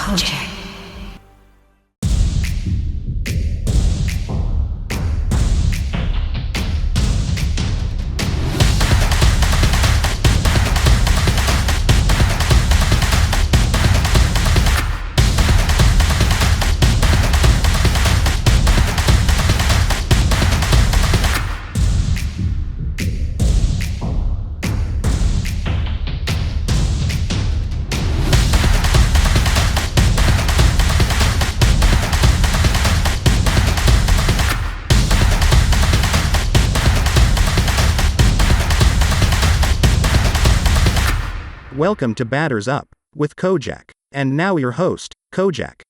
Kojak. Welcome to Batters Up with Kojak. And now your host, Kojak.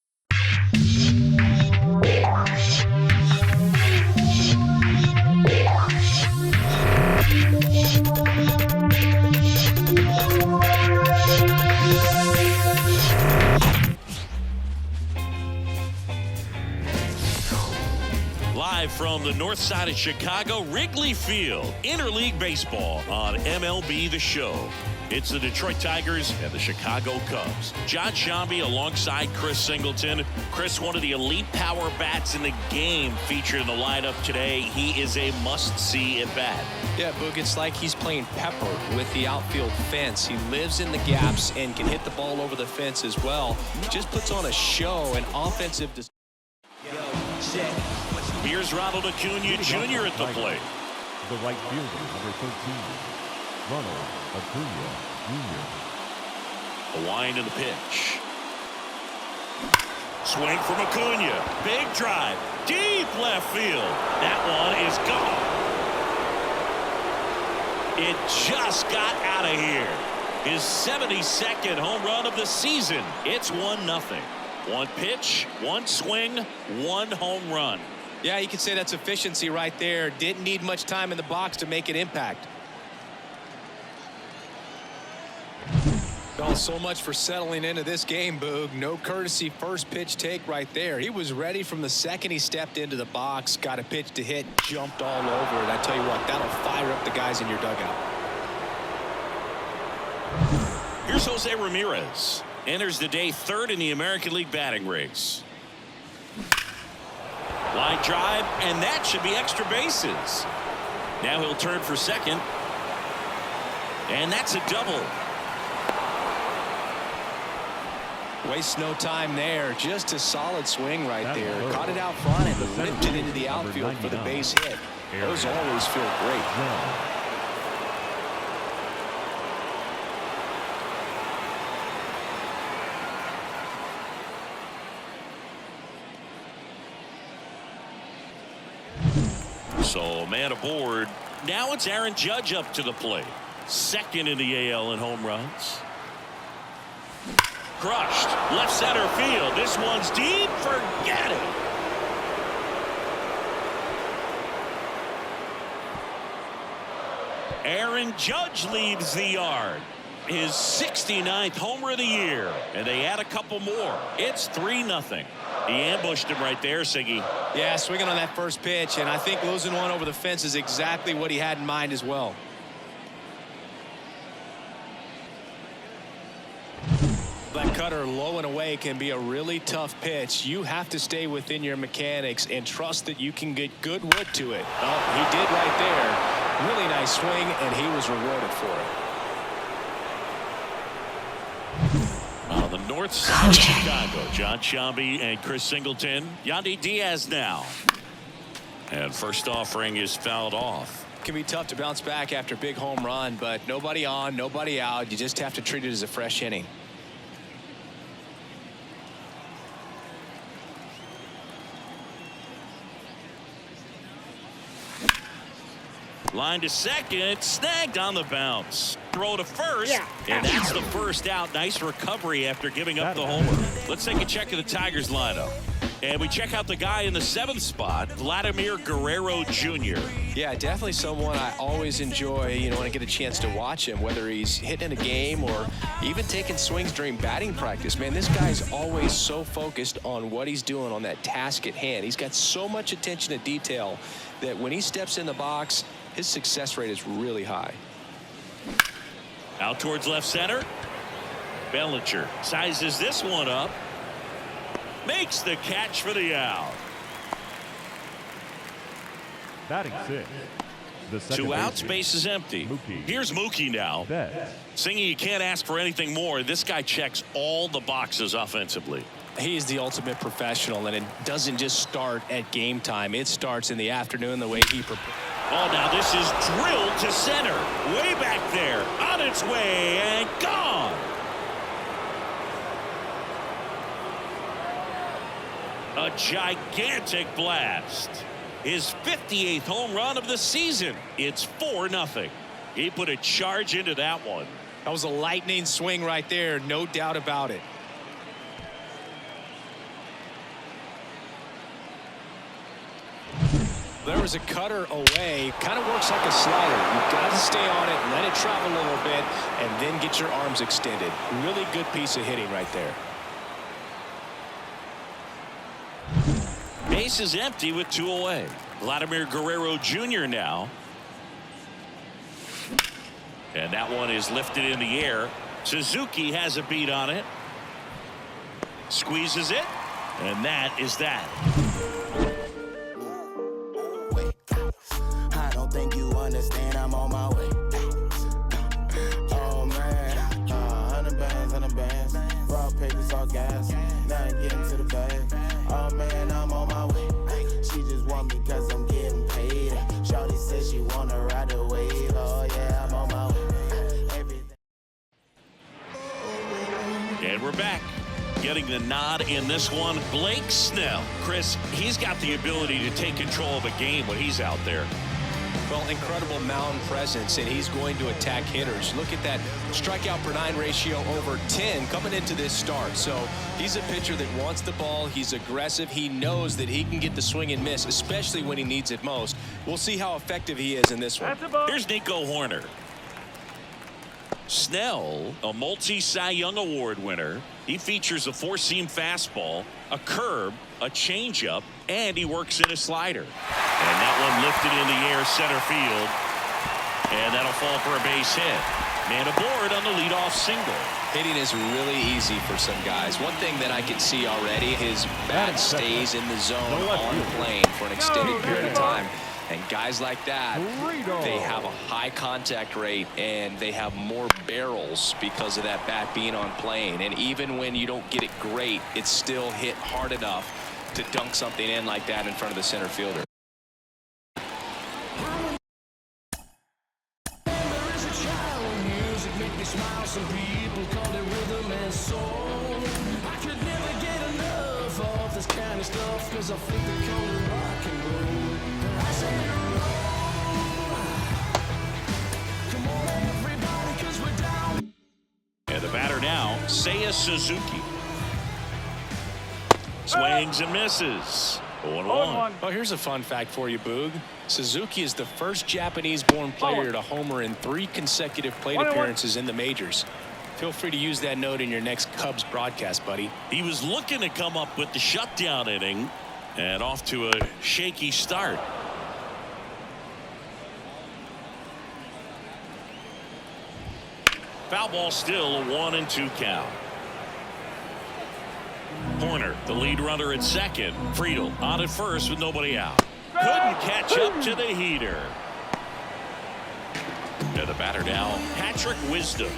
Live from the north side of Chicago, Wrigley Field, interleague baseball on MLB The Show. It's the Detroit Tigers and the Chicago Cubs. John Shambi alongside Chris Singleton. Chris, one of the elite power bats in the game, featured in the lineup today. He is a must-see at bat. Yeah, Boog, it's like he's playing pepper with the outfield fence. He lives in the gaps and can hit the ball over the fence as well. Just puts on a show, an offensive. Here's Ronald Acuna Jr. at the plate. The right fielder, number 13, Ronald Acuna Jr. A wind of the pitch. Swing from Acuna. Big drive. Deep left field. That one is gone. It just got out of here. His 72nd home run of the season. It's 1-0. One pitch, one swing, one home run. Yeah, you could say that's efficiency right there. Didn't need much time in the box to make an impact. Oh, so much for settling into this game, Boog. No courtesy first pitch take right there. He was ready from the second he stepped into the box, got a pitch to hit, jumped all over it. I tell you what, that'll fire up the guys in your dugout. Here's Jose Ramirez. Enters the day third in the American League batting race. Line drive, and that should be extra bases. Now he'll turn for second. And that's a double. Wastes no time there. Just a solid swing right there. Caught it out front and whipped it into the outfield for the base hit. Those always feel great. So man aboard. Now it's Aaron Judge up to the plate. Second in the AL in home runs. Crushed. Left center field. This one's deep. Forget it. Aaron Judge leads the yard. His 69th homer of the year. And they add a couple more. It's 3-0. He ambushed him right there, Siggy. Yeah, swinging on that first pitch, and I think losing one over the fence is exactly what he had in mind as well. That cutter low and away can be a really tough pitch. You have to stay within your mechanics and trust that you can get good wood to it. Oh, he did right there. Really nice swing, and he was rewarded for it. On the north side of Chicago, John Shambi and Chris Singleton. Yandy Diaz now. And first offering is fouled off. It can be tough to bounce back after a big home run, but nobody on, nobody out. You just have to treat it as a fresh inning. Line to second, snagged on the bounce. Throw to first, and that's the first out. Nice recovery after giving up the homer. Let's take a check of the Tigers lineup. And we check out the guy in the 7th spot, Vladimir Guerrero Jr. Yeah, definitely someone I always enjoy, when I get a chance to watch him, whether he's hitting in a game or even taking swings during batting practice. Man, this guy's always so focused on what he's doing on that task at hand. He's got so much attention to detail that when he steps in the box, his success rate is really high. Out towards left center. Bellinger sizes this one up. makes the catch for the out. Batting six. The second 2 outs, baseman, base is empty. Mookie. Here's Mookie now. Betts. Singing, you can't ask for anything more. This guy checks all the boxes offensively. He is the ultimate professional, and it doesn't just start at game time. It starts in the afternoon the way he prepares. Oh, now this is drilled to center. Way back there. On its way and gone. A gigantic blast. His 58th home run of the season. It's 4-0. He put a charge into that one. That was a lightning swing right there, no doubt about it. There was a cutter away. Kind of works like a slider. You've got to stay on it, let it travel a little bit, and then get your arms extended. Really good piece of hitting right there. Base is empty with 2 away. Vladimir Guerrero Jr. now. And that one is lifted in the air. Suzuki has a beat on it. Squeezes it. And that is that. I don't think you understand, I'm on my way. Oh man, 100 bands, raw papers, all gas. Now I'm getting to the bag. Oh man, I'm on my way. She just want me cause I'm getting paid. Shawty says she wanna ride the wave. Oh yeah, I'm on my way. And we're back. Getting the nod in this one, Blake Snell. Chris, he's got the ability to take control of a game when he's out there. Well, incredible mound presence, and he's going to attack hitters. Look at that strikeout per 9 ratio over 10 coming into this start. So he's a pitcher that wants the ball. He's aggressive. He knows that he can get the swing and miss, especially when he needs it most. We'll see how effective he is in this one. Here's Nico Horner. Snell, a multi-Cy Young Award winner. He features a 4-seam fastball, a curve, a changeup, and he works in a slider. And that one lifted in the air center field. And that'll fall for a base hit. Man aboard on the leadoff single. Hitting is really easy for some guys. One thing that I can see already, his bat stays in the zone on the plane for an extended period of time. And guys like that, they have a high contact rate and they have more barrels because of that bat being on plane. And even when you don't get it great, it's still hit hard enough to dunk something in like that in front of the center fielder. Some people call it rhythm and soul. I could never get enough of this kind of stuff, cause I think they call it rock and roll. I say roll. Come on everybody, cause we're down. And the batter now, Seiya Suzuki. Swings and misses. 0-1. Oh, here's a fun fact for you, Boog. Suzuki is the first Japanese-born player to homer in 3 consecutive plate appearances in the majors. Feel free to use that note in your next Cubs broadcast, buddy. He was looking to come up with the shutdown inning and off to a shaky start. Foul ball still, a 1-2 count. Horner, the lead runner at second. Friedel on at first with nobody out. Couldn't catch up to the heater. And the batter now, Patrick Wisdom.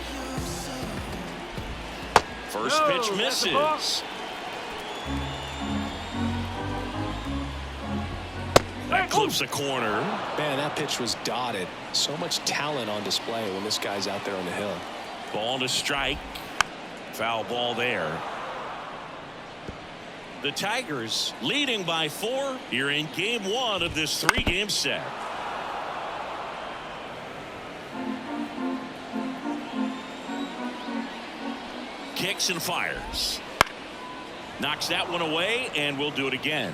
First pitch misses. That clips the corner. Man, that pitch was dotted. So much talent on display when this guy's out there on the hill. Ball to strike. Foul ball there. The Tigers leading by 4 here in game 1 of this 3-game set. Kicks and fires. Knocks that one away, and we'll do it again.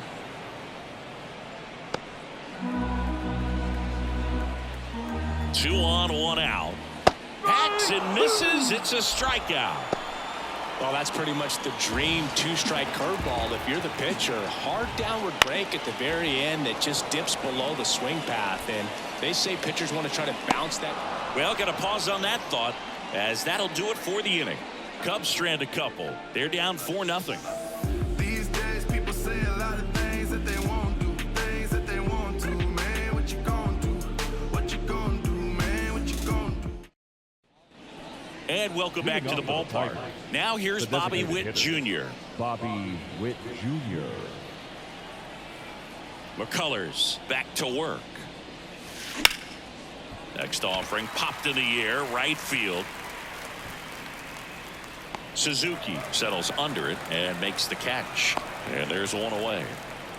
Two on, 1 out. Hacks and misses. It's a strikeout. Well, that's pretty much the dream 2-strike curveball. If you're the pitcher, hard downward break at the very end that just dips below the swing path. And they say pitchers want to try to bounce that. Well, got to pause on that thought, as that'll do it for the inning. Cubs strand a couple. They're down 4-0. These days And welcome back to the ballpark. Now here's Bobby Witt Jr. Bobby Witt Jr. McCullers back to work. Next offering popped in the air, right field. Suzuki settles under it and makes the catch. And there's one away.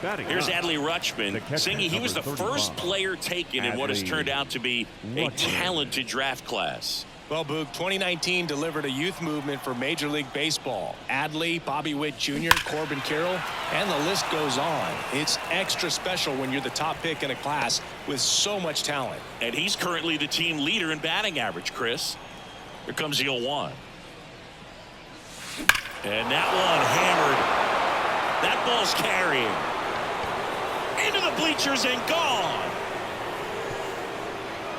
Here's Adley Rutschman. Singy, he was the first player taken in what has turned out to be a talented draft class. Well, Boog, 2019 delivered a youth movement for Major League Baseball. Adley, Bobby Witt Jr., Corbin Carroll, and the list goes on. It's extra special when you're the top pick in a class with so much talent. And he's currently the team leader in batting average, Chris. Here comes the 0-1. And that one hammered. That ball's carrying. Into the bleachers and gone.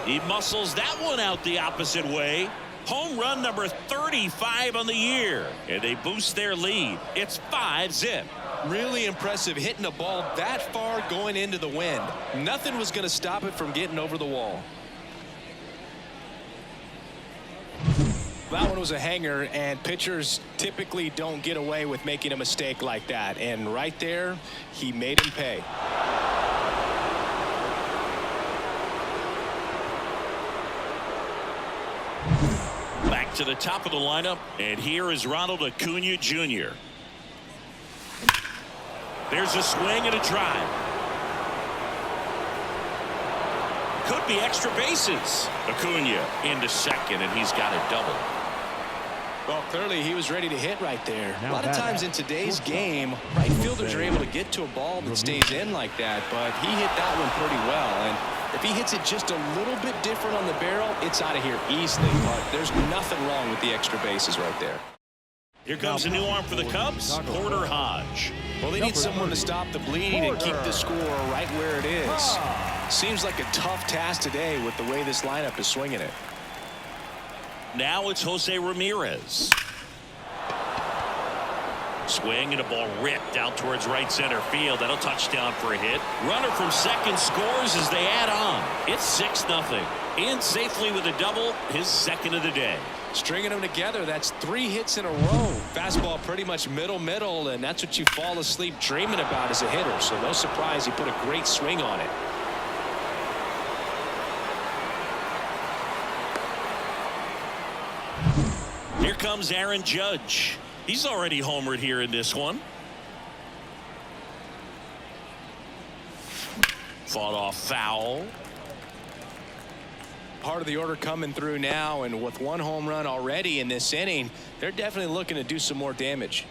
He muscles that one out the opposite way. Home run number 35 on the year. And they boost their lead. It's 5-zip. Really impressive hitting a ball that far going into the wind. Nothing was going to stop it from getting over the wall. That one was a hanger, and pitchers typically don't get away with making a mistake like that. And right there, he made him pay. Back to the top of the lineup, and here is Ronald Acuna Jr. There's a swing and a drive. Could be extra bases. Acuna into second, and he's got a double. Well, clearly he was ready to hit right there. A lot of times in today's game, right fielders are able to get to a ball that stays in like that, but he hit that one pretty well. And if he hits it just a little bit different on the barrel, it's out of here easily. But there's nothing wrong with the extra bases right there. Here comes a new arm for the Cubs, Porter Hodge. Well, they need someone to stop the bleeding and keep the score right where it is. Seems like a tough task today with the way this lineup is swinging it. Now it's Jose Ramirez. Swing and a ball ripped out towards right center field. That'll touchdown for a hit. Runner from second scores as they add on. It's 6-0. In safely with a double, his second of the day. Stringing them together, that's 3 hits in a row. Fastball pretty much middle, and that's what you fall asleep dreaming about as a hitter. So no surprise he put a great swing on it. Here comes Aaron Judge. He's already homered here in this one. Fought off foul. Part of the order coming through now, and with 1 home run already in this inning, they're definitely looking to do some more damage.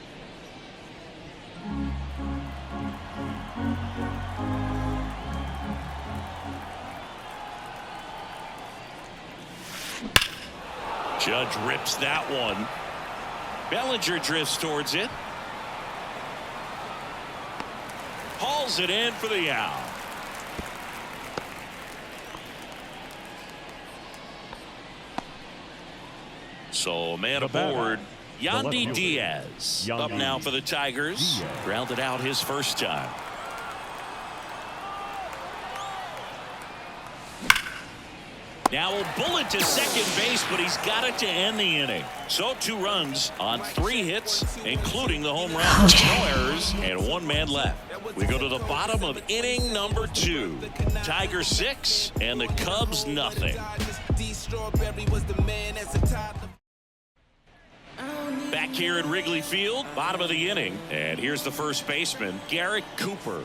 Judge rips that one. Bellinger drifts towards it. Hauls it in for the out. So man aboard, Yandy Diaz. Up now for the Tigers. Grounded out his first time. Now a bullet to second base, but he's got it to end the inning. So 2 runs on 3 hits, including the home run. No errors and 1 man left. We go to the bottom of inning number 2. Tigers 6 and the Cubs nothing. Back here at Wrigley Field, bottom of the inning, and here's the first baseman, Garrett Cooper.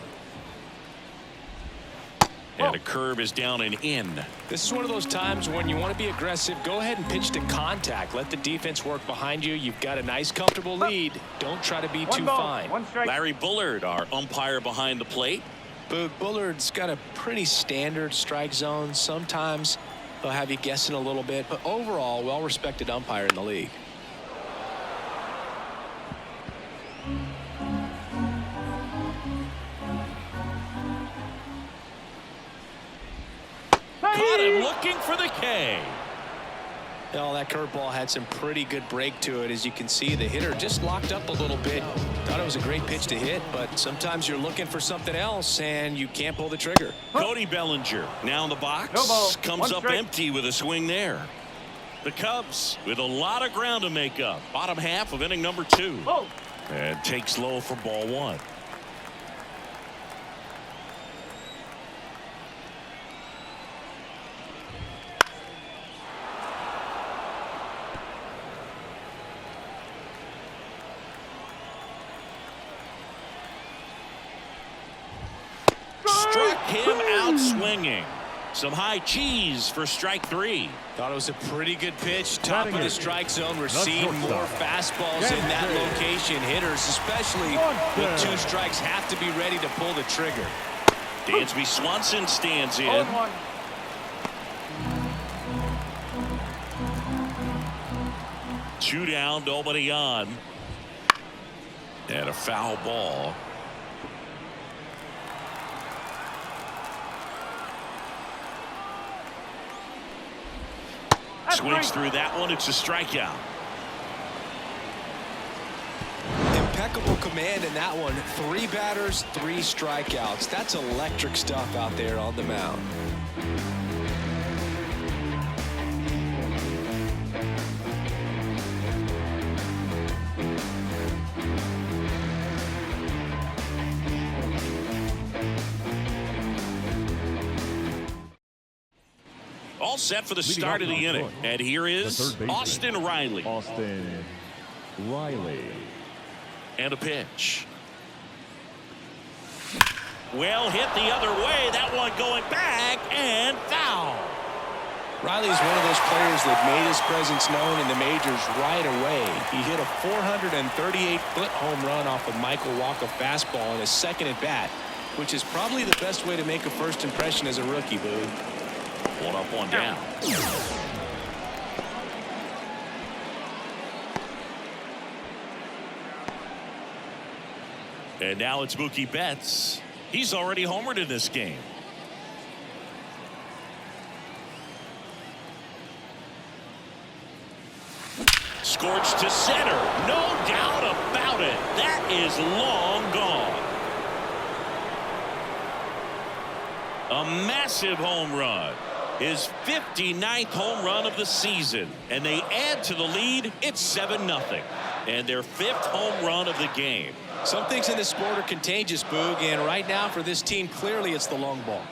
And a curve is down and in. This is one of those times when you want to be aggressive. Go ahead and pitch to contact. Let the defense work behind you. You've got a nice, comfortable lead. Don't try to be too fine. Larry Bullard, our umpire behind the plate. Bullard's got a pretty standard strike zone. Sometimes they'll have you guessing a little bit, but overall, well-respected umpire in the league. Caught him looking for the K. Well, that curveball had some pretty good break to it. As you can see, the hitter just locked up a little bit. Thought it was a great pitch to hit, but sometimes you're looking for something else and you can't pull the trigger. Cody Bellinger now in the box. Comes up empty with a swing there. The Cubs with a lot of ground to make up. Bottom half of inning number 2. And takes low for ball 1. Struck him out swinging. Some high cheese for strike 3. Thought it was a pretty good pitch. Top of the strike zone. We're seeing more fastballs in that location. Hitters, especially with 2 strikes, have to be ready to pull the trigger. Dansby Swanson stands in. Two down, nobody on. And a foul ball. Swings through that one. It's a strikeout. Impeccable command in that one. 3 batters, 3 strikeouts. That's electric stuff out there on the mound. All set for the start of the inning. And here is Austin Riley. Austin Riley. And a pitch. Well hit the other way. That one going back and foul. Riley's one of those players that made his presence known in the majors right away. He hit a 438-foot home run off of Michael Walker fastball in his second at bat, which is probably the best way to make a first impression as a rookie, Boo. One up, one down. And now it's Mookie Betts. He's already homered in this game. Scorched to center. No doubt about it. That is long gone. A massive home run. His 59th home run of the season. And they add to the lead. It's 7-0. And their 5th home run of the game. Some things in this sport are contagious, Boog, and right now for this team, clearly it's the long ball.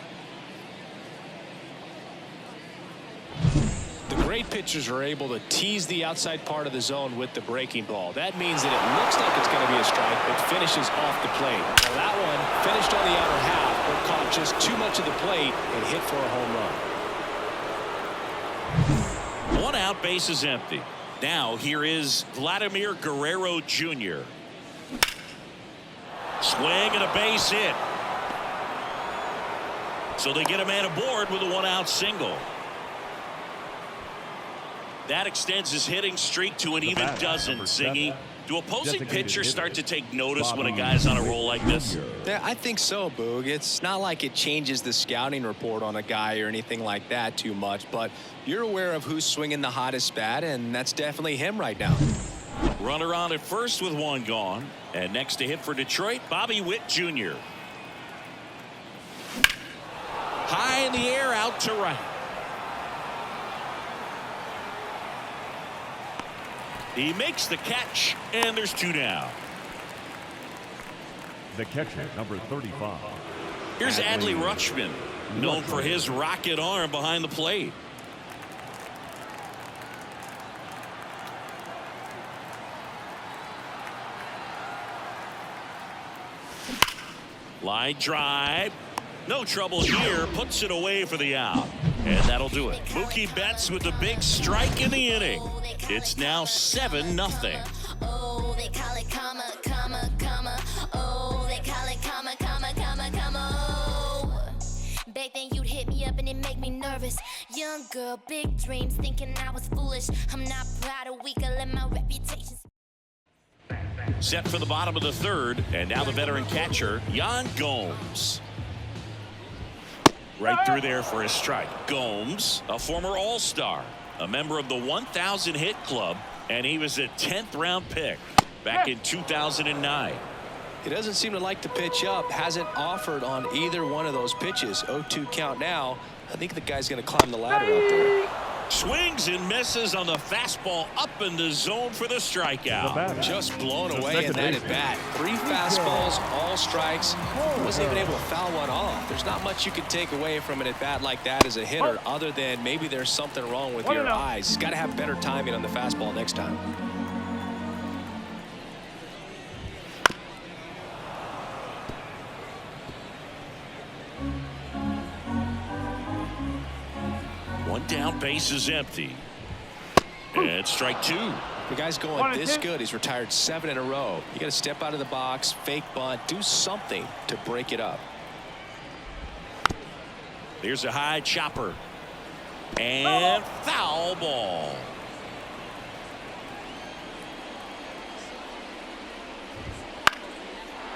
The great pitchers are able to tease the outside part of the zone with the breaking ball. That means that it looks like it's going to be a strike, but finishes off the plate. Well, that one finished on the outer half, but caught just too much of the plate and hit for a home run. One out, base is empty. Now here is Vladimir Guerrero Jr. Swing and a base hit. So they get a man aboard with a 1-out single. That extends his hitting streak to an even dozen, Singy. Do opposing pitchers start to take notice when a guy's on a roll like this? Yeah, I think so, Boog. It's not like it changes the scouting report on a guy or anything like that too much, but you're aware of who's swinging the hottest bat, and that's definitely him right now. Runner on at first with one gone. And next to hit for Detroit, Bobby Witt Jr. High in the air, out to right. He makes the catch, and there's 2 down. The catcher, number 35. Here's Adley Rutschman, known for his rocket arm behind the plate. Line drive. No trouble here. Puts it away for the out. And that'll do it. Mookie Betts with the big strike in the inning. It's now 7-0. Oh, they call it comma, comma, comma. Oh, they call it comma, comma, comma, comma. Oh. Back then you'd hit me up and it make me nervous. Young girl, big dreams, thinking I was foolish. I'm not proud of weak, I let my reputation. Set for the bottom of the 3rd, and now the veteran catcher, Yan Gomes. Right through there for his strike. Gomes, a former All-Star, a member of the 1,000 hit club, and he was a 10th round pick back in 2009. He doesn't seem to like to pitch up. Hasn't offered on either one of those pitches. 0-2 count now. I think the guy's going to climb the ladder up there. Swings and misses on the fastball up in the zone for the strikeout. Just blown away in that at bat. 3 fastballs, all strikes. Wasn't even able to foul one off. There's not much you can take away from an at bat like that as a hitter, other than maybe there's something wrong with your eyes. He's got to have better timing on the fastball next time. One down, base is empty. And strike 2. The guy's going this good. He's retired 7 in a row. You got to step out of the box, fake bunt, do something to break it up. There's a high chopper. And foul ball.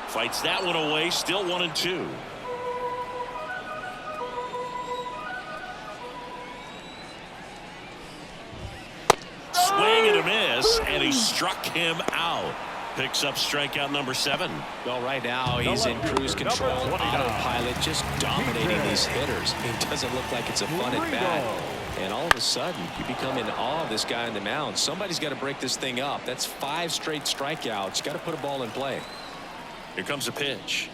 Fights that one away. Still 1-2. Swing and a miss, and he struck him out. Picks up strikeout number 7. Well, right now he's in cruise control, autopilot, just dominating these hitters. It doesn't look like it's a fun at bat. And all of a sudden, you become in awe of this guy on the mound. Somebody's got to break this thing up. That's 5 straight strikeouts. Got to put a ball in play. Here comes a pitch.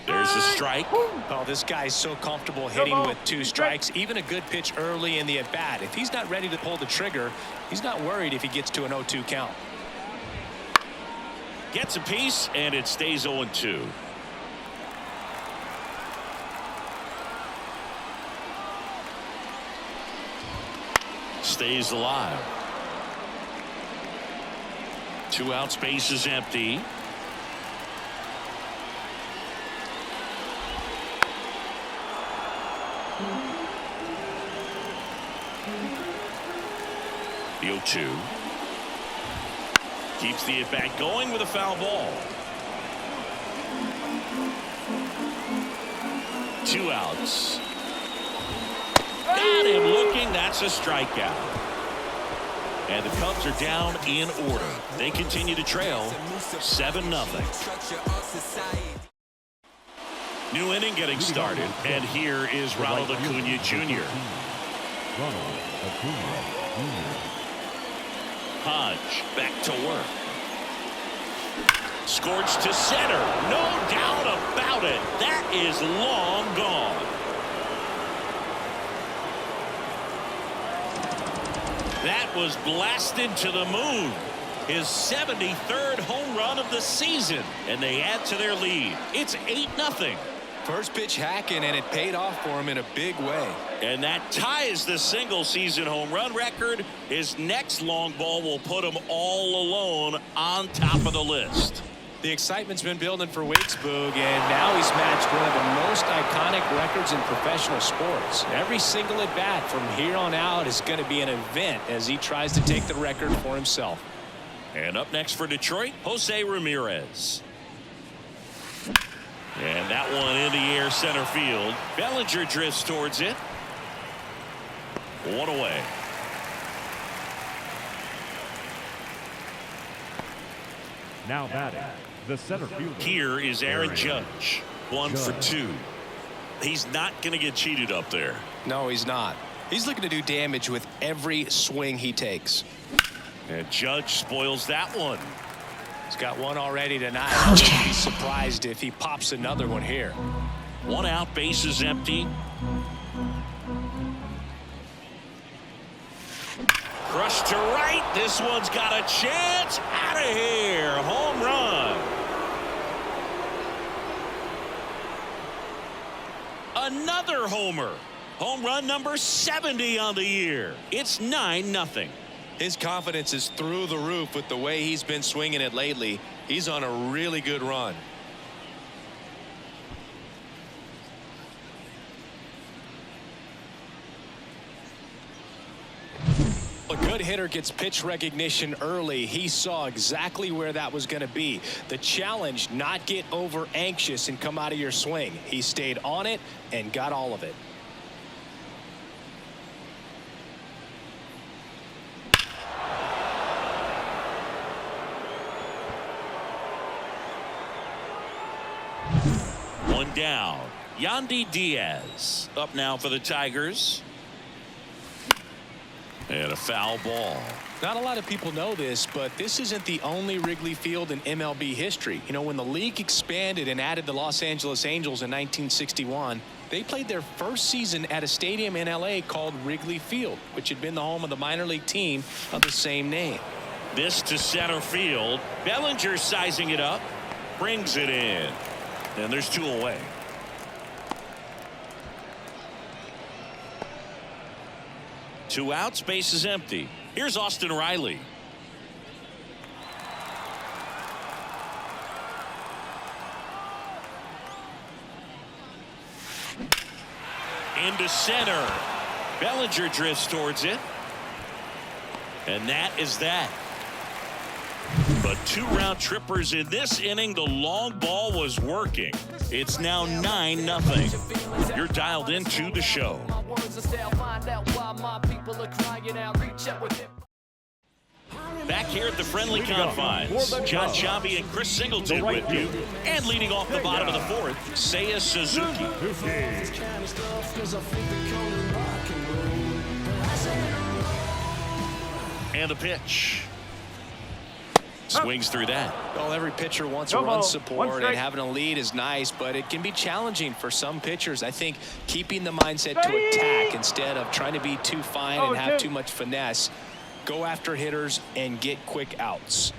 There's a strike. Oh, this guy's so comfortable hitting with 2 strikes. Even a good pitch early in the at bat. If he's not ready to pull the trigger, he's not worried if he gets to an 0-2 count. Gets a piece, and it stays 0-2. Stays alive. 2 outs, base is empty. The 0-2. Keeps the at-bat going with a foul ball. 2 outs. Got him looking. That's a strikeout. And the Cubs are down in order. They continue to trail 7-0. New inning getting started. And here is Ronald Acuna Jr. Ronald Acuna Jr. Hodge back to work. Scorched to center. No doubt about it. That is long gone. That was blasted to the moon. His 73rd home run of the season. And they add to their lead. It's 8-0. First pitch hacking, and it paid off for him in a big way. And that ties the single season home run record. His next long ball will put him all alone on top of the list. The excitement's been building for Wigsboog, and now he's matched one of the most iconic records in professional sports. Every single at bat from here on out is going to be an event as he tries to take the record for himself. And up next for Detroit, Jose Ramirez. And that one in the air center field. Bellinger drifts towards it. 1 away. Now batting, the center fielder. Here is Aaron Judge. 1 for 2. He's not going to get cheated up there. No, he's not. He's looking to do damage with every swing he takes. And Judge spoils that one. He's got one already tonight. I wouldn't be surprised if he pops another one here. 1 out, base is empty. Crushed to right. This one's got a chance. Out of here. Home run. Another homer. Home run number 70 on the year. It's 9-0. His confidence is through the roof with the way he's been swinging it lately. He's on a really good run. A good hitter gets pitch recognition early. He saw exactly where that was going to be. The challenge, not get over anxious and come out of your swing. He stayed on it and got all of it. One down. Yandy Diaz up now for the Tigers. And a foul ball. Not a lot of people know this, but this isn't the only Wrigley Field in MLB history. You know, when the league expanded and added the Los Angeles Angels in 1961, they played their first season at a stadium in LA called Wrigley Field, which had been the home of the minor league team of the same name. This to center field. Bellinger sizing it up. Brings it in. And there's 2 away. Two outs, base is empty. Here's Austin Riley. Into center. Bellinger drifts towards it. And that is that. But 2 round trippers in this inning. The long ball was working. It's now 9-0. You're dialed into the show. Back here at the friendly confines, John Sciambi and Chris Singleton with you. And leading off the bottom of the 4th, Seiya Suzuki. And the pitch. Swings through that. Well, every pitcher wants a run support, and having a lead is nice, but it can be challenging for some pitchers. I think keeping the mindset to attack instead of trying to be too fine and have too much finesse. Go after hitters and get quick outs.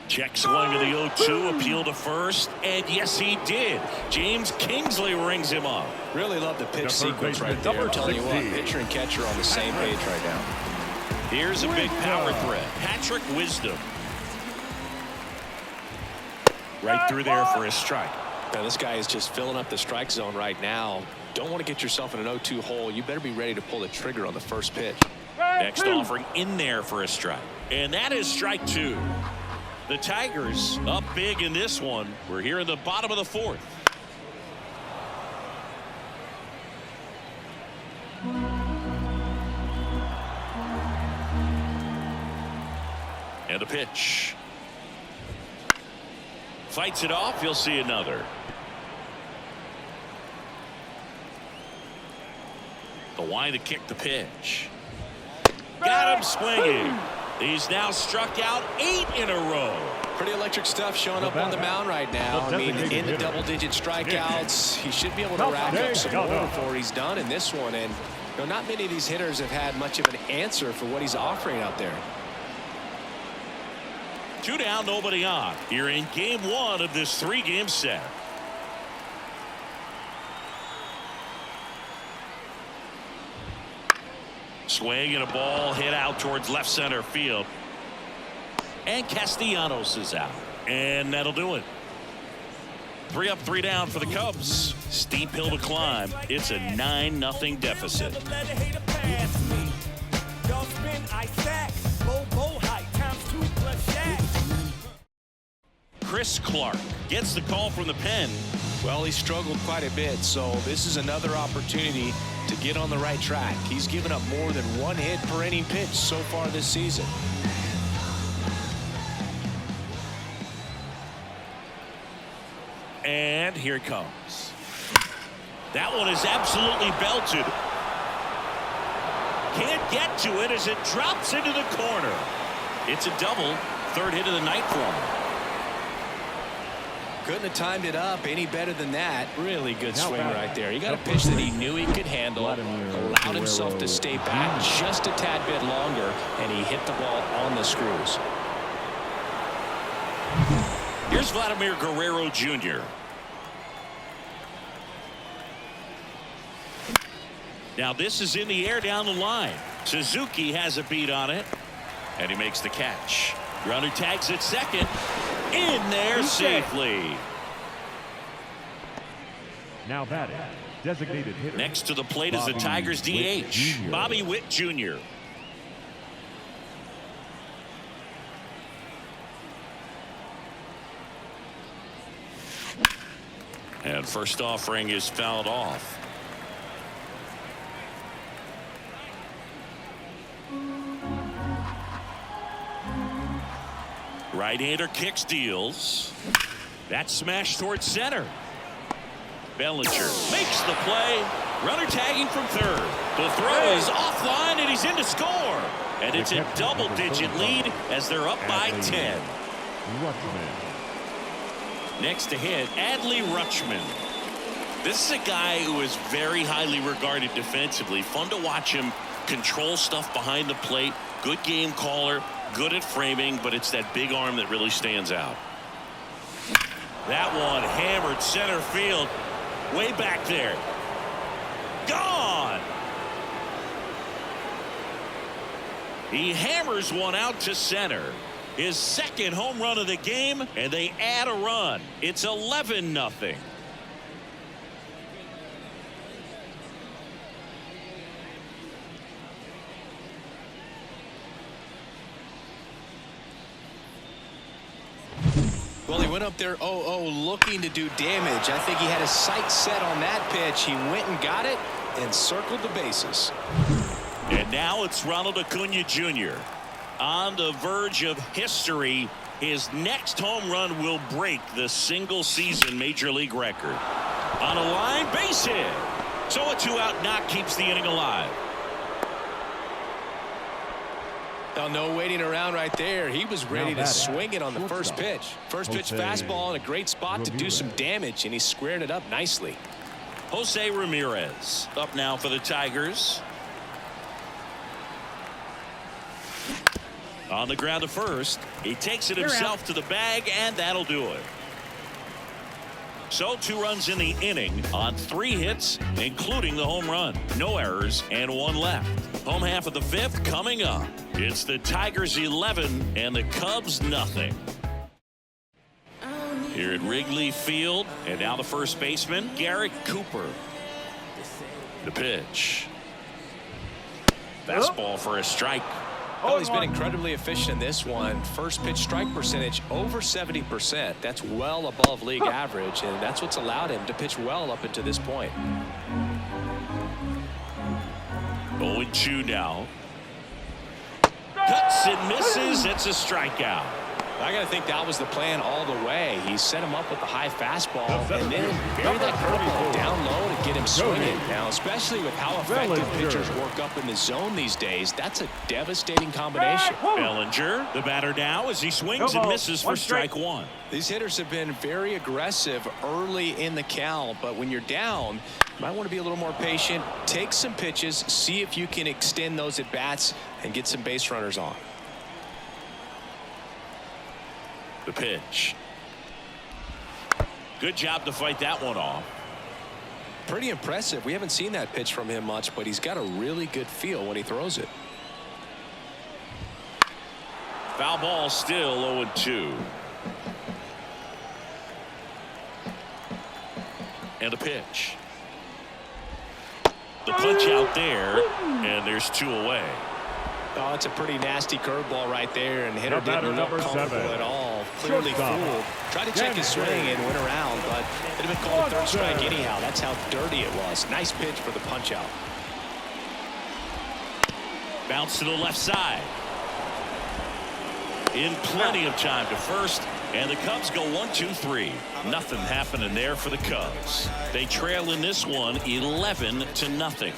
Check swing of the 0-2, appeal to first, and yes, he did. James Kingsley rings him up. Really love the pitch sequence right there. I'm telling you what, pitcher and catcher are on the same page right now. Here's a big power threat. Patrick Wisdom. Right through there for a strike. Now, this guy is just filling up the strike zone right now. Don't want to get yourself in an 0-2 hole. You better be ready to pull the trigger on the first pitch. Next offering in there for a strike. And that is strike 2. The Tigers up big in this one. We're here in the bottom of the 4th. And the pitch. Fights it off. You'll see another. The wind to kick the pitch. Got him swinging. He's now struck out 8 in a row. Pretty electric stuff showing up on the mound right now. I mean, in the double-digit strikeouts, he should be able to rack up some more before he's done in this one. And you know, not many of these hitters have had much of an answer for what he's offering out there. 2 down, nobody on. You're in game 1 of this 3-game set. Swing and a ball hit out towards left center field. And Castellanos is out. And that'll do it. 3 up, 3 down for the Cubs. Steep hill to climb. It's a 9-0 deficit. Chris Clark gets the call from the pen. Well, he struggled quite a bit, so this is another opportunity to get on the right track. He's given up more than 1 hit per inning pitch so far this season. And here it comes. That one is absolutely belted. Can't get to it as it drops into the corner. It's a double. 3rd hit of the night for him. Couldn't have timed it up any better than that. Really good swing right there. He got a pitch that he knew he could handle, allowed himself to stay back just a tad bit longer, and he hit the ball on the screws. Here's Vladimir Guerrero Jr. Now this is in the air down the line. Suzuki has a beat on it, and he makes the catch. Runner tags at second. In there safely. Now batting, designated hitter. Next to the plate is the Tigers DH, Bobby Witt Jr. And first offering is fouled off. Right-hander kicks, deals. That smash towards center. Bellinger makes the play. Runner tagging from 3rd. The throw is offline and he's in to score. And it's a double-digit lead as they're up by 10. Next to hit, Adley Rutschman. This is a guy who is very highly regarded defensively. Fun to watch him control stuff behind the plate. Good game caller, good at framing, but it's that big arm that really stands out. That one hammered center field. Way back there. Gone! He hammers one out to center. His second home run of the game, and they add a run. It's 11-0. Well, he went up there 0-0 looking to do damage. I think he had his sights set on that pitch. He went and got it and circled the bases. And now it's Ronald Acuna Jr. on the verge of history. His next home run will break the single-season Major League record. On a line, base hit. So a two-out knock keeps the inning alive. Now, no waiting around right there. He was ready to swing it on the first pitch. First pitch fastball in a great spot to do some damage, and he squared it up nicely. Jose Ramirez up now for the Tigers. On the ground to first. He takes it himself to the bag, and that'll do it. So 2 runs in the inning on 3 hits, including the home run. No errors and 1 left. Home half of the 5th coming up. It's the Tigers 11 and the Cubs nothing. Here at Wrigley Field, and now the first baseman, Garrett Cooper. The pitch. Fastball for a strike. Oh, he's been incredibly efficient in this one. First pitch strike percentage over 70%. That's well above league average, and that's what's allowed him to pitch well up until this point. 0-2 now. Cuts and misses. It's a strikeout. I got to think that was the plan all the way. He set him up with the high fastball and then bury that curveball down low to get him swinging. Now, especially with how effective pitchers work up in the zone these days, that's a devastating combination. Bellinger, the batter now, as he swings and misses for strike 1. These hitters have been very aggressive early in the count, but when you're down, you might want to be a little more patient, take some pitches, see if you can extend those at bats and get some base runners on. The pitch. Good job to fight that one off. Pretty impressive. We haven't seen that pitch from him much, but he's got a really good feel when he throws it. Foul ball, still 0-2. And the pitch. The punch out there, and there's 2 away. Oh, it's a pretty nasty curveball right there, and the hitter didn't look comfortable at all. Clearly fooled. Tried to check his swing and went around, but it had been called a third strike anyhow. That's how dirty it was. Nice pitch for the punch out. Bounce to the left side. In plenty of time to first, and the Cubs go 1-2-3. Nothing happening there for the Cubs. They trail in this one 11-0.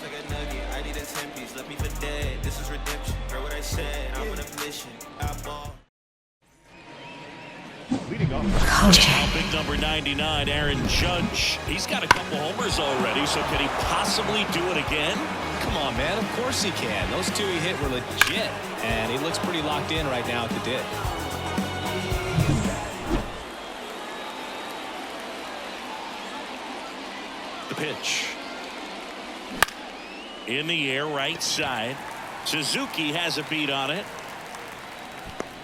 Now big number 99, Aaron Judge. He's got a couple homers already, so can he possibly do it again? Come on, man. Of course he can. Those 2 he hit were legit, and he looks pretty locked in right now at the dip. The pitch. In the air, right side. Suzuki has a beat on it.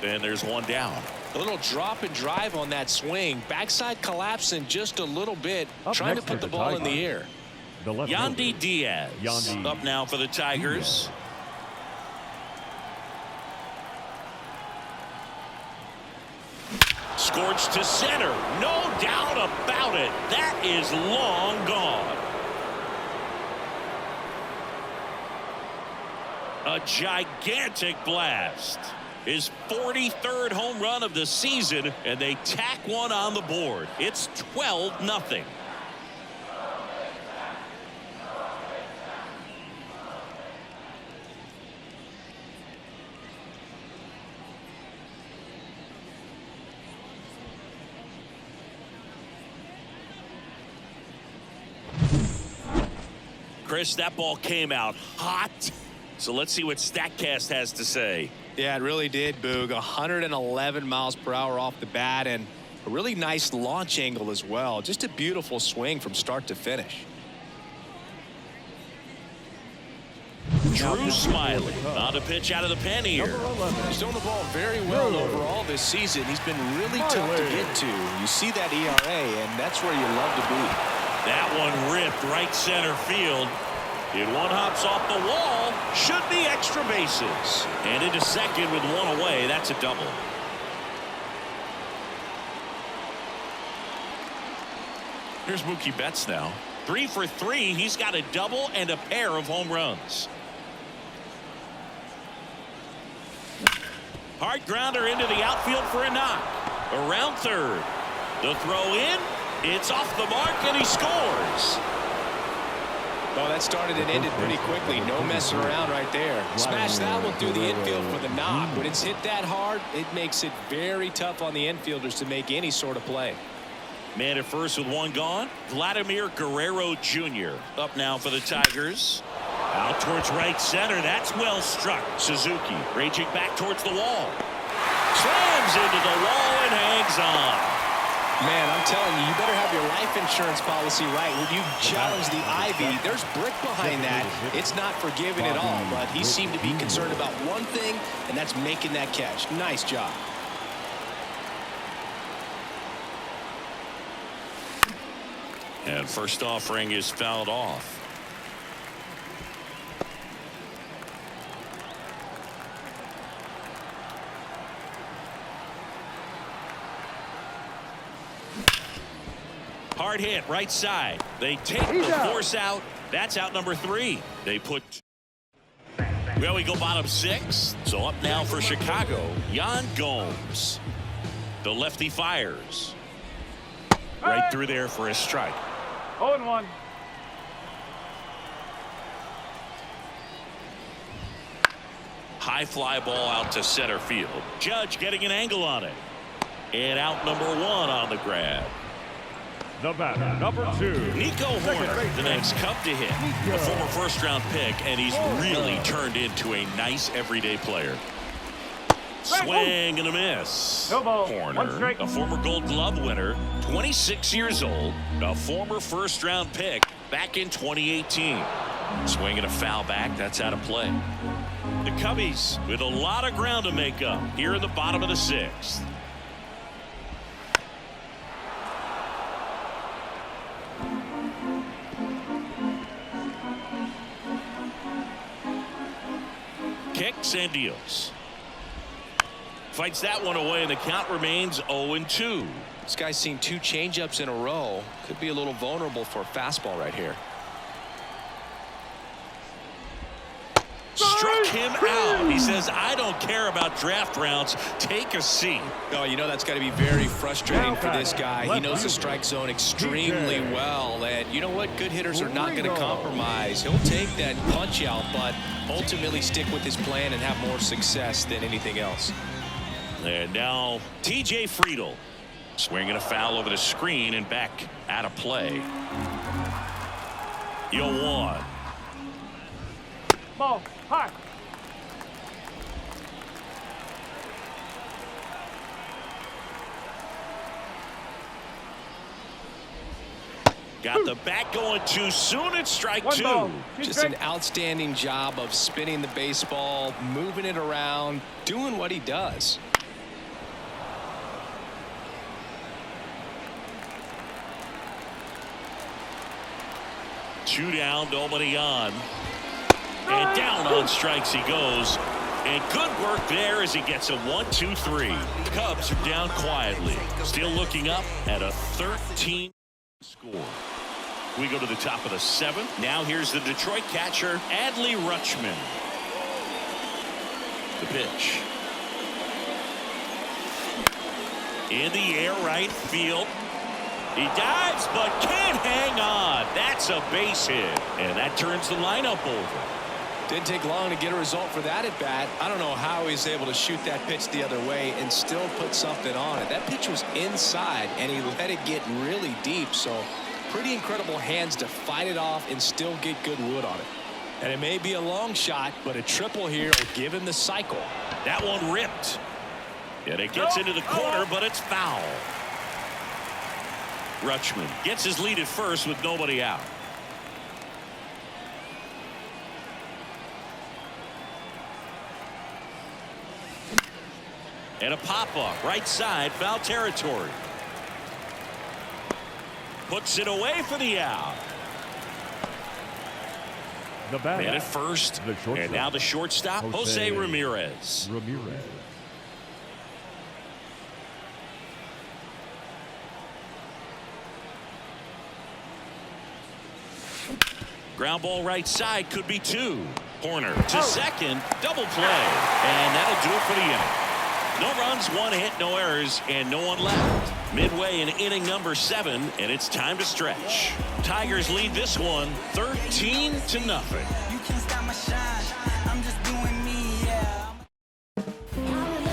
And there's 1 down. A little drop and drive on that swing. Backside collapsing just a little bit, trying to put the ball in the air. Yandy Diaz up now for the Tigers. Scorched to center. No doubt about it. That is long gone. A gigantic blast. His 43rd home run of the season, and they tack one on the board. It's 12-0. Chris, that ball came out hot. So let's see what StatCast has to say. Yeah, it really did, Boog. 111 miles per hour off the bat, and a really nice launch angle as well. Just a beautiful swing from start to finish. Drew Smiley on a pitch out of the pen here. He's thrown the ball very well overall this season. He's been really tough to get to. You see that ERA, and that's where you love to be. That one ripped right center field. It one hops off the wall. Should be extra bases. And into second with one away. That's a double. Here's Mookie Betts now. 3 for 3. He's got a double and a pair of home runs. Hard grounder into the outfield for a knock. Around third. The throw in. It's off the mark, and he scores. Oh, that started and ended pretty quickly. No messing around right there. Smash that one through the infield for the knock. When it's hit that hard, it makes it very tough on the infielders to make any sort of play. Man at first with one gone. Vladimir Guerrero Jr. up now for the Tigers. Out towards right center. That's well struck. Suzuki raging back towards the wall. Slams into the wall and hangs on. Man, I'm telling you, you better have your life insurance policy right. When you challenge the Ivy, there's brick behind that. It's not forgiving at all, but he seemed to be concerned about one thing, and that's making that catch. Nice job. And first offering is fouled off. Hard hit right side. They take the force out. That's out number 3. They put. Well, we go bottom 6. So up now for Chicago, Yan Gomes. The lefty fires. Right through there for a strike. 0-1. High fly ball out to center field. Judge getting an angle on it. And out number 1 on the grab. The batter, number 2. Nico Horner, the next Cub to hit. A former first-round pick, and he's really turned into a nice everyday player. Swing and a miss. Horner, a former Gold Glove winner, 26 years old, a former first-round pick back in 2018. Swing and a foul back. That's out of play. The Cubbies with a lot of ground to make up here in the bottom of the 6th. Kicks and deals. Fights that one away, and the count remains 0-2. This guy's seen 2 changeups in a row. Could be a little vulnerable for a fastball right here. Struck him out. He says, I don't care about draft rounds. Take a seat. Oh, you know that's got to be very frustrating for this guy. He knows the strike zone extremely well. And you know what? Good hitters are not going to compromise. He'll take that punch out, but ultimately stick with his plan and have more success than anything else. And now TJ Friedl swinging a foul over the screen and back out of play. 0-1. Ball high. Got the bat going too soon. It's strike 2. Just an outstanding job of spinning the baseball, moving it around, doing what he does. Two down, nobody on. And down on strikes he goes. And good work there as he gets a 1-2-3. Cubs are down quietly. Still looking up at a 13 score. We go to the top of the 7th. Now here's the Detroit catcher, Adley Rutschman. The pitch. In the air, right field. He dives, but can't hang on. That's a base hit. And that turns the lineup over. Didn't take long to get a result for that at bat. I don't know how he's able to shoot that pitch the other way and still put something on it. That pitch was inside, and he let it get really deep. So pretty incredible hands to fight it off and still get good wood on it. And it may be a long shot, but a triple here will give him the cycle. That one ripped. And it gets into the corner, but it's foul. Rutschman gets his lead at first with nobody out. And a pop-up right side, foul territory. Puts it away for the out. The batter, Man at first, the shortstop. And now the shortstop, Jose Ramirez. Ground ball right side, could be two. Horner to second, double play. And that'll do it for the inning. No runs, one hit, no errors, and no one left. Midway in inning number 7, and it's time to stretch. Tigers lead this one 13-0. You can't stop my shine. I'm just doing me, yeah.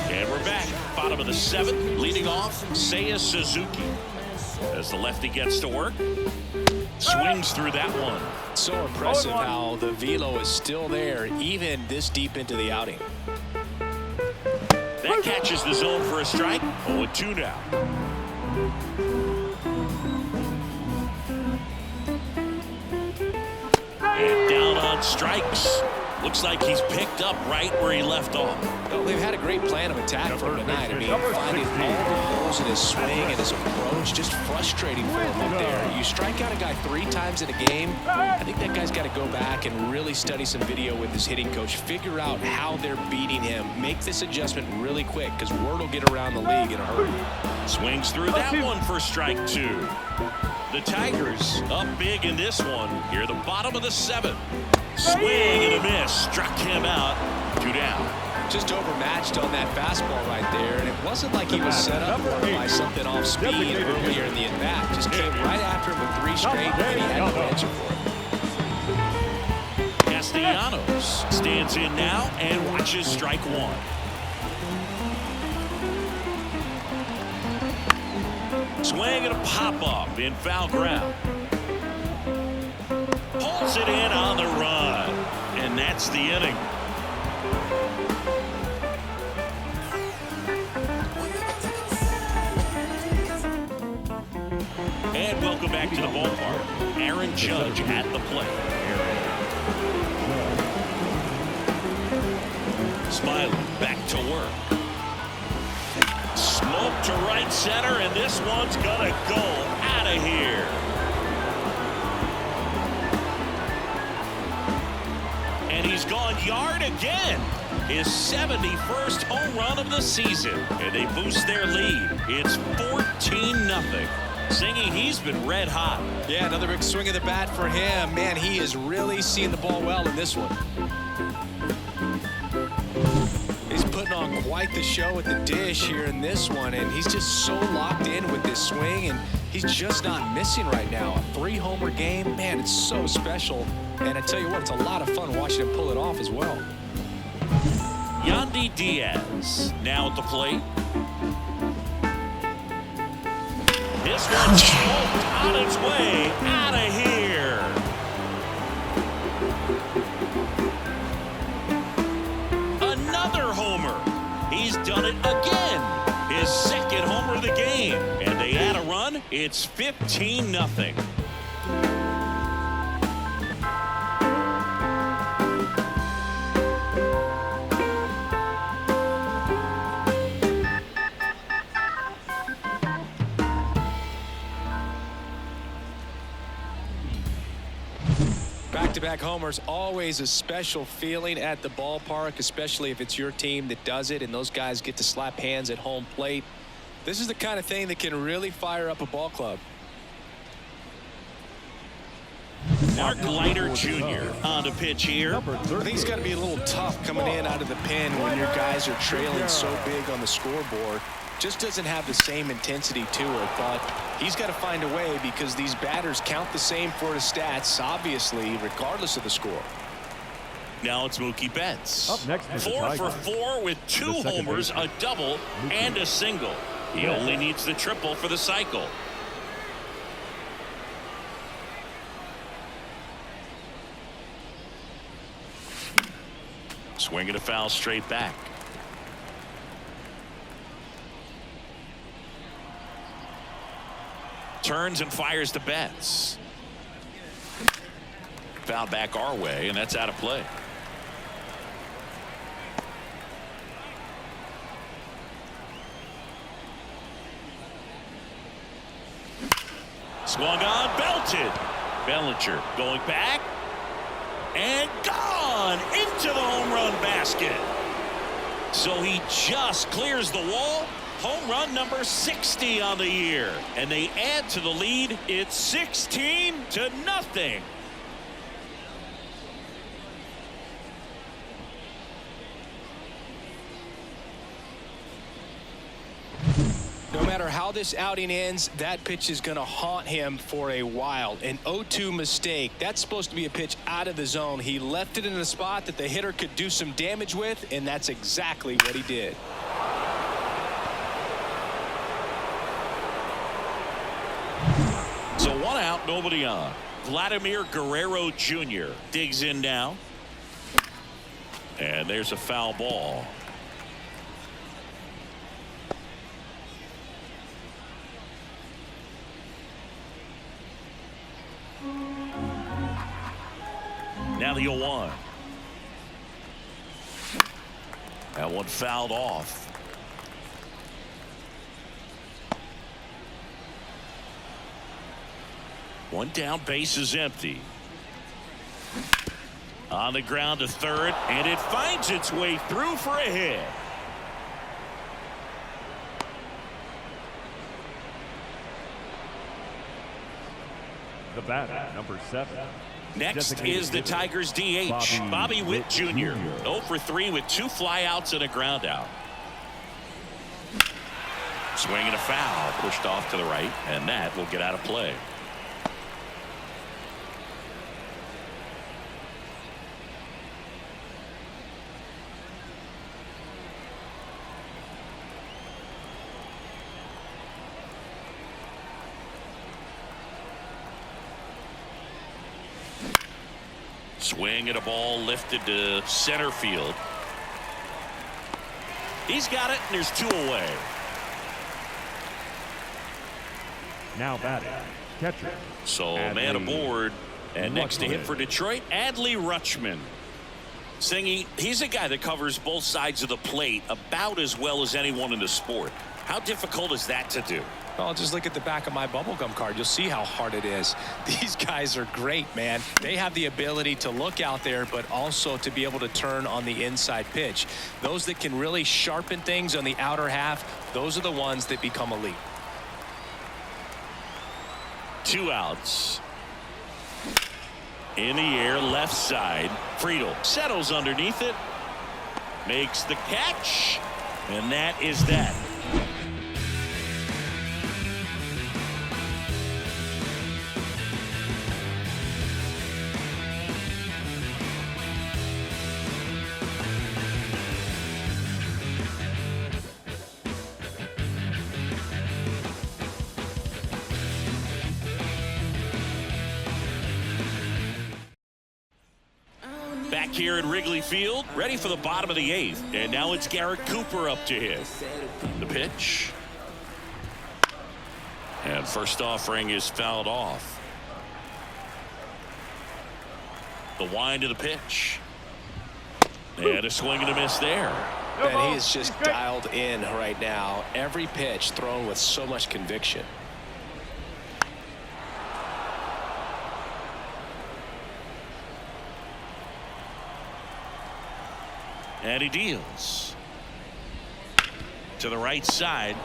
And we're back. Bottom of the 7th, leading off, Seiya Suzuki. As the lefty gets to work, swings through that one. So impressive how the velo is still there, even this deep into the outing. That catches the zone for a strike. 0-2 now. And down on strikes. Looks like he's picked up right where he left off. Well, they've had a great plan of attack for him tonight. I mean, finding all the holes in his swing and his approach, just frustrating for him up there. You strike out a guy 3 times in a game, I think that guy's got to go back and really study some video with his hitting coach, figure out how they're beating him, make this adjustment really quick, because word will get around the league in a hurry. Swings through that one for strike 2. The Tigers up big in this one. Here at the bottom of the 7th. Swing and a miss. Struck him out. 2 down. Just overmatched on that fastball right there, and it wasn't like he was set up by something off speed earlier in the at-bat. Just came right after him with 3 straight, and he had no answer for it. Castellanos stands in now and watches strike 1. Swing and a pop-up in foul ground. Pulls it in on the run. And that's the inning. And welcome back to the ballpark. Aaron Judge at the plate. Smiling back to work. Smoke to right center, and this one's gonna go out of here. And he's gone yard again. His 71st home run of the season. And they boost their lead. It's 14-0. Singing, he's been red hot. Yeah, another big swing of the bat for him. Man, he is really seeing the ball well in this one. He's putting on quite the show at the dish here in this one, and he's just so locked in with this swing, and he's just not missing right now. A 3-homer game, man, it's so special. And I tell you what, it's a lot of fun watching him pull it off as well. Yandy Diaz now at the plate. This one's smoked on its way out of here. Another homer. He's done it again. His 2nd homer of the game. And they add a run. It's 15-0. Back-to-back homers, always a special feeling at the ballpark, especially if it's your team that does it and those guys get to slap hands at home plate. This is the kind of thing that can really fire up a ball club. Mark Leiter Jr. on the pitch here. I think it's got to be a little tough coming in out of the pen when your guys are trailing so big on the scoreboard. Just doesn't have the same intensity to it, but he's got to find a way because these batters count the same for his stats, obviously, regardless of the score. Now it's Mookie Betts. Up next is the 4 for Tigers. 4 with 2 homers, a double, and a single. He only needs the triple for the cycle. Swing and a foul straight back. Turns and fires to Betts. Foul back our way, and that's out of play. Swung on, belted. Bellinger going back and gone into the home run basket. So he just clears the wall. Home run number 60 on the year, and they add to the lead. It's 16-0. No matter how this outing ends, that pitch is going to haunt him for a while. An 0-2 mistake. That's supposed to be a pitch out of the zone. He left it in a spot that the hitter could do some damage with, and that's exactly what he did. So 1 out, nobody on. Vladimir Guerrero Jr. digs in now. And there's a foul ball. Now the 0-1. That one fouled off. One down, base is empty. On the ground to third, and it finds its way through for a hit. The batter, number 7. Next is the Tigers DH, Bobby Witt Jr. 0 for 3 with 2 flyouts and a ground out. Swing and a foul, pushed off to the right, and that will get out of play. Swing and a ball lifted to center field. He's got it, and there's 2 away. Now batting, catcher. So man aboard, and next to hit for Detroit, Adley Rutschman. Singy, he's a guy that covers both sides of the plate about as well as anyone in the sport. How difficult is that to do? Well, just look at the back of my bubblegum card. You'll see how hard it is. These guys are great, man. They have the ability to look out there, but also to be able to turn on the inside pitch. Those that can really sharpen things on the outer half, those are the ones that become elite. 2 outs. In the air, left side. Friedel settles underneath it. Makes the catch. And that is that. Back here at Wrigley Field, ready for the bottom of the 8th. And now it's Garrett Cooper up to hit. The pitch. And first offering is fouled off. The wind of the pitch. And a swing and a miss there. And he is just dialed in right now. Every pitch thrown with so much conviction. And he deals to the right side.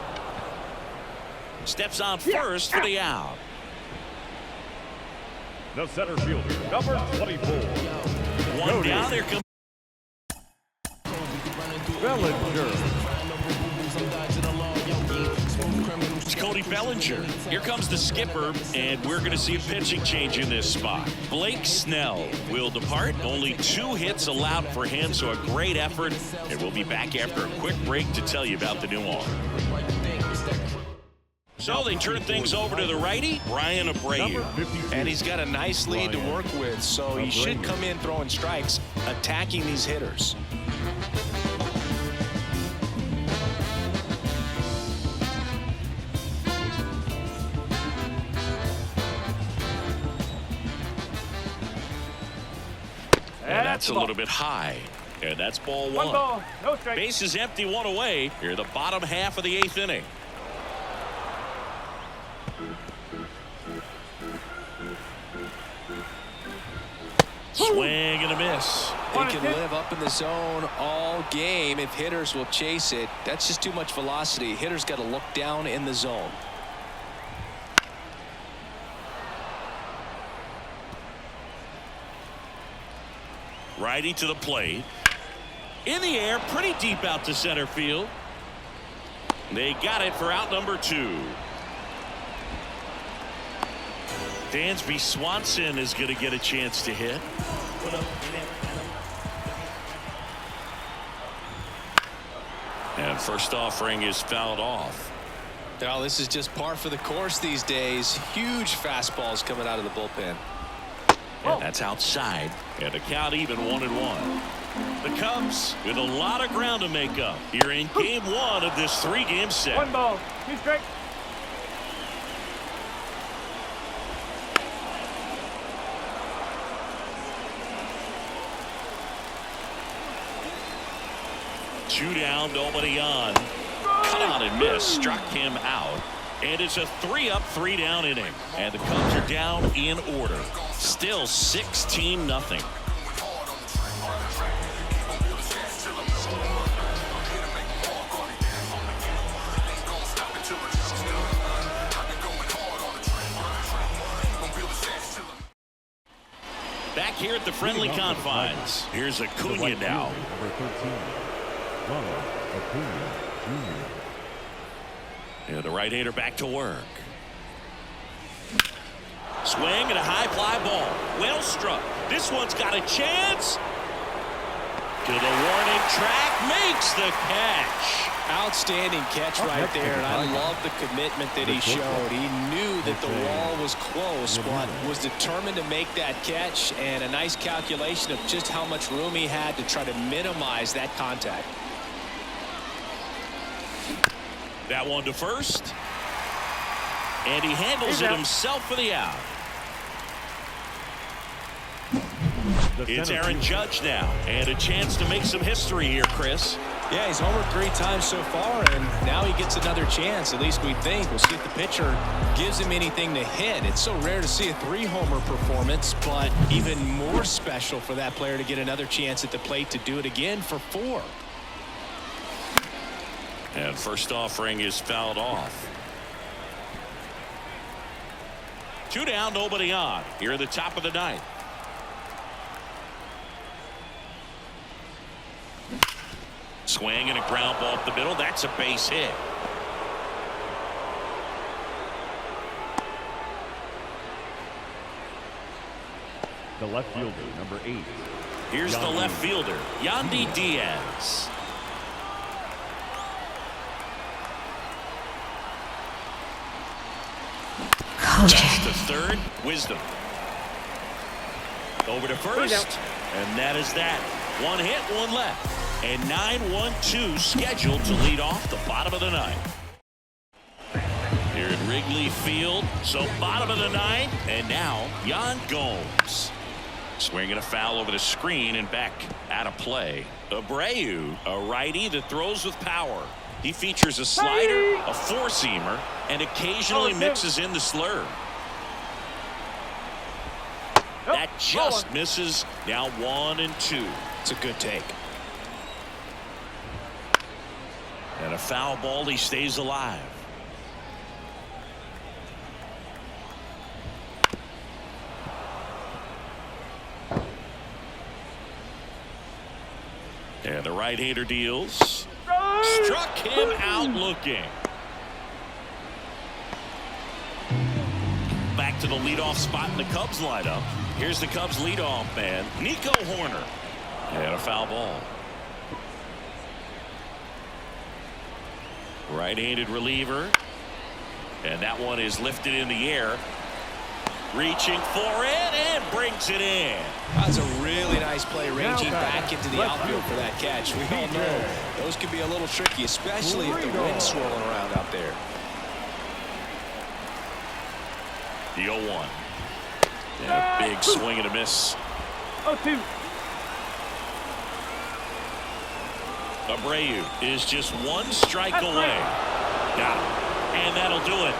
Steps on first for the out. The center fielder, number 24. One down. There comes Bellinger. It's Cody Bellinger. Here comes the skipper, and we're going to see a pitching change in this spot. Blake Snell will depart. Only 2 hits allowed for him, so a great effort. And we'll be back after a quick break to tell you about the new arm. So they turn things over to the righty, Brian Abreu. And he's got a nice lead to work with, so he should come in throwing strikes, attacking these hitters. That's a little bit high. And that's ball one. Ball, no strike. Base is empty, one away. Here, the bottom half of the 8th inning. Swing and a miss. He can live up in the zone all game if hitters will chase it. That's just too much velocity. Hitters got to look down in the zone. Righty to the plate. In the air, pretty deep out to center field. They got it for out number 2. Dansby Swanson is going to get a chance to hit. And first offering is fouled off. Now this is just par for the course these days. Huge fastballs coming out of the bullpen. And that's outside. And the count even 1-1. The Cubs with a lot of ground to make up here in game 1 of this 3-game set. 1 ball, 2 strikes. Two down, nobody on. Cut out and miss, struck him out. And it's a 3-up, 3-down inning. And the Cubs are down in order. Still 16-0. Back here at the friendly confines. Here's Acuna now. Number 13, Ronald Acuna Jr. Yeah, the right-hander back to work. Swing and a high fly ball. Well struck. This one's got a chance. To the warning track, makes the catch. Outstanding catch right there, and I love the commitment that he showed. He knew that the wall was close, but was determined to make that catch, and a nice calculation of just how much room he had to try to minimize that contact. That one to first. And he handles it himself for the out. It's Aaron Judge now, and a chance to make some history here, Chris. Yeah, he's homered 3 times so far, and now he gets another chance. At least we think. We'll see if the pitcher gives him anything to hit. It's so rare to see a 3-homer performance, but even more special for that player to get another chance at the plate to do it again for 4. And first offering is fouled off. 2 down, nobody on. Here at the top of the 9th. Swing and a ground ball up the middle. That's a base hit. The left fielder, number 8. Here's the left fielder, Yandy Diaz. That's to third. Wisdom. Over to first. And that is that. 1 hit, 1 left. And 9-1-2 scheduled to lead off the bottom of the 9th. Here at Wrigley Field. So bottom of the 9th. And now Yan Gomes. Swinging a foul over the screen and back out of play. Abreu, a righty that throws with power. He features a slider, a 4-seamer, and occasionally mixes in the slurve. That just misses. Now 1-2. It's a good take. And a foul ball. He stays alive. And the right-hander deals. Struck him out looking. Back to the leadoff spot in the Cubs lineup. Here's the Cubs leadoff man, Nico Horner. And a foul ball. Right-handed reliever. And that one is lifted in the air. Reaching for it and brings it in. That's a really nice play, ranging back into the outfield for that catch. We all know those can be a little tricky, especially if the wind's swirling around out there. The 0-1. And a big swing and a miss. 0-2. Abreu is just one strike away. Got it. And that'll do it.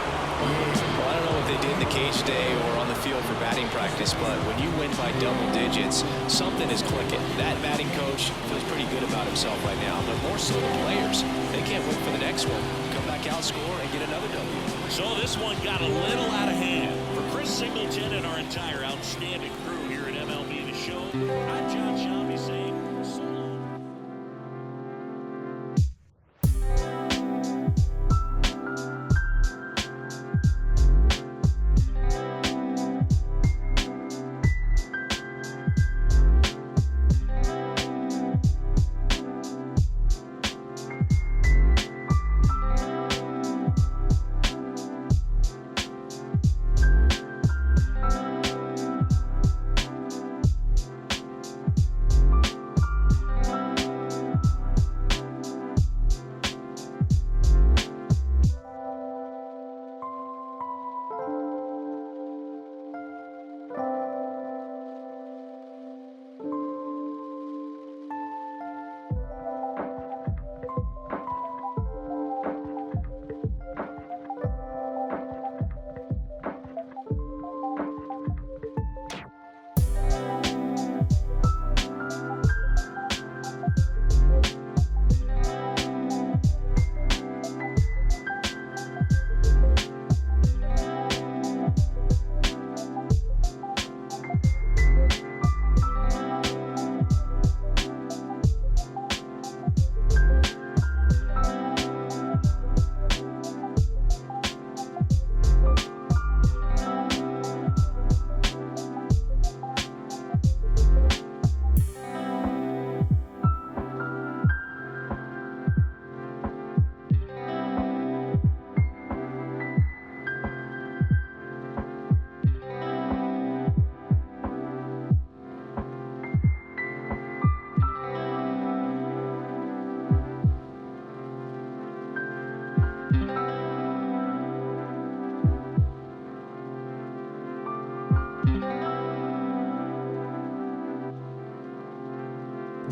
Well, I don't know what they did in the cage today or on the field for batting practice, but when you win by double digits, something is clicking. That batting coach feels pretty good about himself right now, but more so the players. They can't wait for the next one. Come back out, score, and get another W. So this one got a little out of hand. For Chris Singleton and our entire outstanding crew here at MLB The Show, I'm John Shambi saying so long.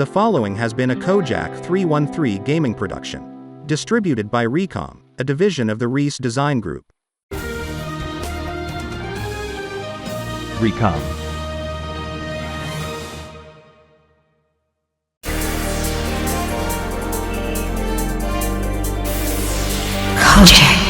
The following has been a Kojak 313 gaming production. Distributed by Recom, a division of the Reese Design Group. Recom. Kojak.